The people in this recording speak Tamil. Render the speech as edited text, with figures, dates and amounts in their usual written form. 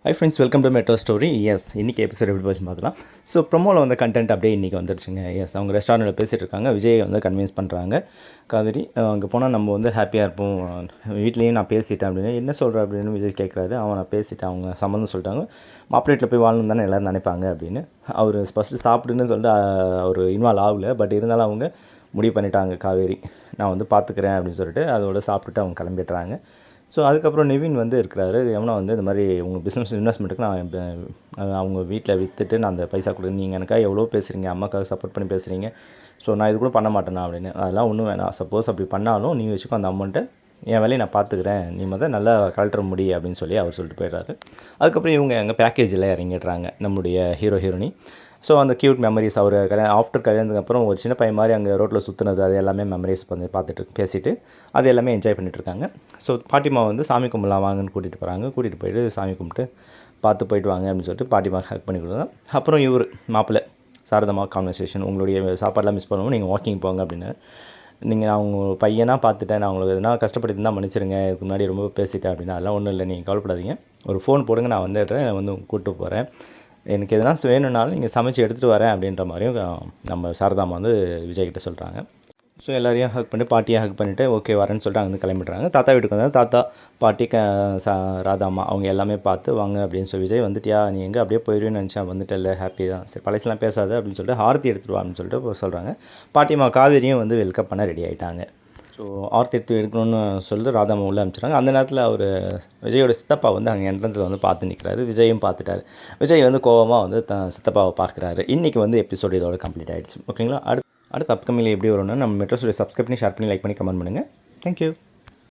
Hi friends, welcome to metro story. இன்றைக்கி எபிசோட் எப்படி போச்சு பார்க்கலாம். ஸோ ப்ரொமோவில் வந்து கண்டென்ட் அப்படியே இன்றைக்கி வந்துருச்சுங்க. அவங்க ரெஸ்டாரண்ட்டில் பேசிகிட்டு இருக்காங்க. விஜய் வந்து கன்வின்ஸ் பண்ணுறாங்க. காவேரி அங்கே போனால் நம்ம வந்து ஹாப்பியாக இருப்போம், வீட்லேயும் நான் பேசிட்டேன் அப்படின்னு. என்ன சொல்கிற அப்படின்னு விஜய் கேட்குறாரு. நான் பேசிட்டேன், அவங்க சம்மந்தம் சொல்லிட்டாங்க, மாப்பிள்ளேட்டில் போய் வாழணும் தானே எல்லோரும் நினைப்பாங்க அப்படின்னு. அவர் ஃபஸ்ட்டு சாப்பிடுன்னு சொல்லிட்டு அவர் இன்வால்வ் ஆகலை. பட் இருந்தாலும் அவங்க முடிவு பண்ணிட்டாங்க. காவேரி நான் வந்து பார்த்துக்கிறேன் அப்படின்னு சொல்லிட்டு அதோட சாப்பிட்டுட்டு அவங்க கிளம்பிடுறாங்க. ஸோ அதுக்கப்புறம் நிவின் வந்து இருக்கிறாரு. யமுனா வந்து இந்த மாதிரி உங்கள் பிஸ்னஸ் இன்வெஸ்ட்மெண்ட்டுக்கு நான் அவங்க வீட்டில் விற்றுட்டு நான் அந்த பைசா கொடுங்க, நீங்கள் எனக்காக எவ்வளோ பேசுகிறீங்க, அம்மாக்காக சப்போர்ட் பண்ணி பேசுகிறீங்க, ஸோ நான் இது கூட பண்ண மாட்டேனா அப்படின்னு. அதெல்லாம் ஒன்றும் வேணாம், சப்போஸ் அப்படி பண்ணாலும் நீ வச்சுக்கோ அந்த அமௌண்ட்டை, என் வேலையை நான் பார்த்துக்கிறேன், நீ நல்லா கலெக்டர் முடி அப்படின்னு சொல்லி அவர் சொல்லிட்டு போயிடுறாரு. அதுக்கப்புறம் இவங்க எங்கள் பேக்கேஜில் இறங்கிடுறாங்க நம்முடைய ஹீரோயினி. ஸோ அந்த க்யூட் மெமரிஸ் அவர் ஆஃப்டர் கல்யாணத்துக்கு அப்புறம் ஒரு சின்ன பையன் மாதிரி அங்கே ரோட்டில் சுற்றுனது, அது எல்லாமே மெமரிஸ் வந்து பார்த்துட்டு பேசிவிட்டு அது எல்லாமே என்ஜாய் பண்ணிகிட்ருக்காங்க. ஸோ பாட்டிமா வந்து சாமி கும்பிடலாம் வாங்கன்னு கூட்டிகிட்டு போகிறாங்க. கூட்டிகிட்டு போயிட்டு சாமி கும்பிட்டு பார்த்து போயிட்டு வாங்க அப்படின்னு சொல்லிட்டு பாட்டிமா ஹக் பண்ணி கொடுங்க. அப்புறம் இவர் மாப்பிள்ளை சாரதமா கான்வர்சேஷன், உங்களுடைய சாப்பாடெலாம் மிஸ் பண்ணுவோம், நீங்கள் வாக்கிங் போங்க அப்படின்னு. நீங்கள் நான் உங்கள் பையனாக பார்த்துட்டேன், நான் உங்களுக்கு எதுனா கஷ்டப்படுத்தி தான் மன்னிச்சிருங்க, இதுக்கு முன்னாடி ரொம்ப பேசிட்டேன் அப்படின்னா. அதெல்லாம் ஒன்றும் இல்லை, நீங்கள் கவலைப்படாதீங்க, ஒரு ஃபோன் போடுங்க, நான் வந்துடுறேன், நான் வந்து கூப்பிட்டு போகிறேன், எனக்கு எதனா வேணும்னாலும் நீங்கள் சமைச்சு எடுத்துகிட்டு வரேன் அப்படின்ற மாதிரியும் நம்ம சாரதாமா வந்து விஜய்கிட்ட சொல்கிறாங்க. ஸோ எல்லோரையும் ஹக் பண்ணிட்டு பாட்டியை ஹக் பண்ணிவிட்டு ஓகே வரேன்னு சொல்லிட்டு அங்கே கிளம்பிடுறாங்க. தாத்தா வீட்டுக்கு வந்தால் தாத்தா பாட்டி ராதாம்மா அவங்க எல்லாமே பார்த்து வாங்க அப்படின்னு சொல்லி, விஜய் வந்துட்டியா, நீ எங்கே அப்படியே போயிடுவேன்னு நினச்சேன், வந்துட்டு இல்லை ஹாப்பி தான், சரி பழசெல்லாம் பேசாத அப்படின்னு சொல்லிட்டு ஆர்த்தி எடுத்துகிட்டு வா அப்படின்னு சொல்லிட்டு சொல்கிறாங்க. பாட்டிமா காவேரியும் வந்து வெல்கம் பண்ண ரெடி ஆகிட்டாங்க. ஸோ ஆர்த்தி எடுக்கணும்னு சொல்லிட்டு ராதாமா உள்ளே அனுப்பிச்சிட்டாங்க. அந்த நேரத்தில் அவர் விஜயோட சித்தப்பா வந்து அங்கே என்ட்ரன்ஸில் வந்து பார்த்து நிற்கிறாரு. விஜயும் பார்த்துட்டாரு. விஜய் வந்து கோவமாக வந்து சித்தப்பாவை பார்க்குறாரு. இன்றைக்கி வந்து எபிசோடு இதோட கம்ப்ளீட் ஆகிடுச்சு. ஓகேங்களா? அடுத்த அப்கமிங்கில் எப்படி வரும்னா நம்ம மெட்ரோ ஸ்டோரி சப்ஸ்கிரைப் பண்ணி ஷேர் பண்ணி லைக் பண்ணி கமெண்ட் பண்ணுங்கள். தேங்க்யூ.